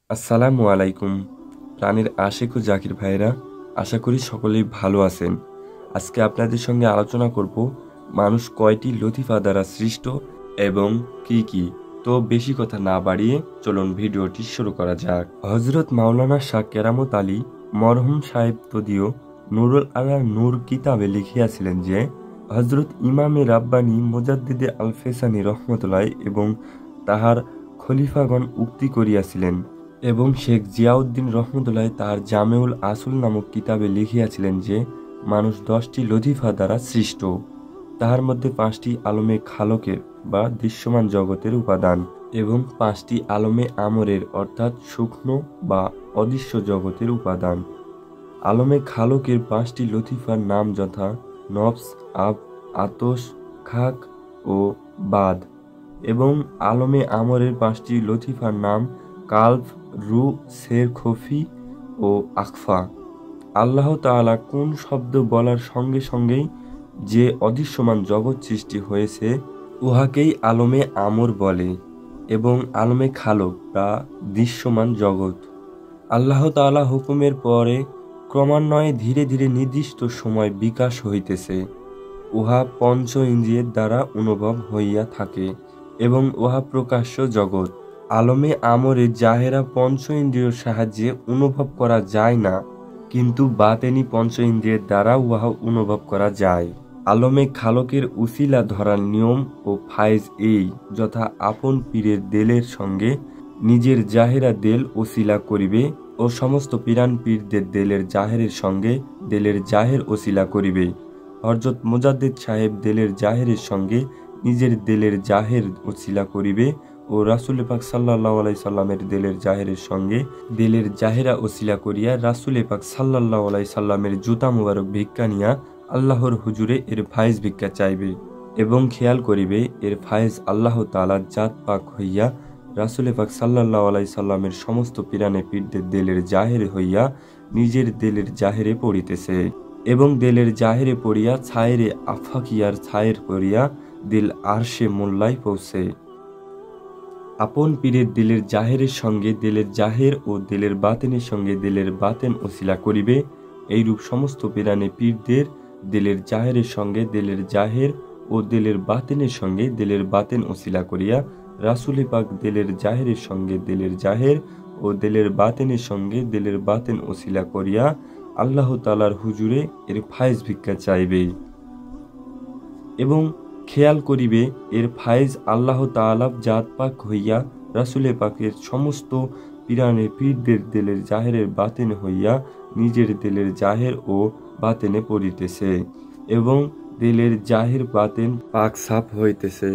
আসসালামু আলাইকুম। প্রাণের আশিক ও জাকির ভাইরা, আশা করি সকলেই ভালো আছেন। আজকে আপনাদের সঙ্গে আলোচনা করব মানুষ কয়টি লতিফা দ্বারা সৃষ্ট এবং কি কি। তো বেশি কথা না বাড়িয়ে চলুন ভিডিওটি শুরু করা যাক। হজরত মাওলানা শাহ কেরামত আলী মরহুম সাহেব তদীয় নুরুল আলা নূর কিতাবে লিখিয়াছিলেন যে হজরত ইমামে রাব্বানী মুজাদ্দিদে আল ফেসানি রহমতুল্লাহ এবং তাহার খলিফাগণ উক্তি করিয়াছিলেন এবং শেখ জিয়াউদ্দিন রহমতুল্লাহ তাহার জামেউল আসুল নামক কিতাবে লিখিয়াছিলেন যে মানুষ 10টি লতিফা দ্বারা সৃষ্ট, তাহার মধ্যে 5টি আলমে খালকের বা দৃশ্যমান জগতের উপাদান এবং 5টি আলমে আমরের অর্থাৎ সূক্ষ্ম বা অদৃশ্য জগতের উপাদান। আলমে খালকের 5টি লতিফার নাম যথা নফস, আব, আতশ, খাক ও বাদ এবং আলমে আমরের 5টি লতিফার নাম কালব, রু, সের, খফি ও আখফা। আল্লাহ তাআলা কোন শব্দ বলার সঙ্গে সঙ্গেই যে অদৃশ্যমান জগৎ সৃষ্টি হয়েছে উহাকেই আলমে আমর বলে এবং আলমে খালক বা দৃশ্যমান জগৎ। আল্লাহ তাআলা হুকুমের পরে ক্রমান্বয়ে ধীরে ধীরে নির্দিষ্ট সময় বিকাশ হইতেছে। উহা পঞ্চ ইন্দ্রিয়ের দ্বারা অনুভব হইয়া থাকে এবং উহা প্রকাশ্য জগৎ। আলমে আমরে জাহেরা পঞ্চ ইন্দ্রিয়র সাহায্যে অনুভব করা যায় না, কিন্তু বাতেনি পঞ্চ ইন্দ্রিয়ের দ্বারা উহা অনুভব করা যায়। আলমে খালকের উসিলা ধরার নিয়ম ও ফায়েজ এই যথা আপন পীরের দেলের সঙ্গে নিজের জাহেরা দেল ওসিলা করিবে ও সমস্ত পিরান পীরদের দেলের জাহেরের সঙ্গে দেলের জাহের ওসিলা করিবে। হযরত মুজাদ্দিদ সাহেব দেলের জাহেরের সঙ্গে নিজের দেলের জাহের ওসিলা করিবে ও রাসূল পাক সাল্লাল্লাহু আলাইহি সাল্লামের দেলের জাহেরের সঙ্গে দেলের জাহেরা ওসিলা করিয়া রাসূল পাক সাল্লাল্লাহু আলাইহি সাল্লামের জুতা মুবারক ভিক্ষা নিয়া আল্লাহর হুজুরে এর ফায়েজ ভিক্ষা চাইবে এবং খেয়াল করিবে এর ফায়েজ আল্লাহ তাআলার জাত পাক হইয়া রাসূল পাক সাল্লাল্লাহু আলাইহি সাল্লামের সমস্ত পিরানে পীরদের দেলের জাহেরে হইয়া নিজের দেলের জাহেরে পড়িতেছে এবং দেলের জাহেরে পড়িয়া ছায়েরে আফাকিয়ার ছায়ের পড়িয়া দিল আরশে মোল্লায় পৌঁছে। আপন পীরের দিলের জাহেরের সঙ্গে দিলের জাহের ও দিলের বাতেনের সঙ্গে দিলের বাতেন ওসিলা করিবে। এইরূপ সমস্ত পিরানে পীরদের দিলের জাহেরের সঙ্গে দিলের জাহের ও দিলের বাতেনের সঙ্গে দিলের বাতেন ওসিলা করিয়া রাসূল পাক দিলের জাহেরের সঙ্গে দিলের জাহের ও দিলের বাতেনের সঙ্গে দিলের বাতেন ওসিলা করিয়া আল্লাহ তাআলার হুজুরে এর ফায়েজ ভিক্ষা চাইবে এবং খেয়াল করিবে এর ফায়েজ আল্লাহ তাআলা জাত পাক হইয়া রাসূল পাকের সমস্ত পিরানে পীরদের দিলের জাহেরের বাতেন হইয়া নিজের দিলের জাহের ও বাতেনে পড়িতেছে এবং দিলের জাহের বাতেন পাক সাফ হইতেছে।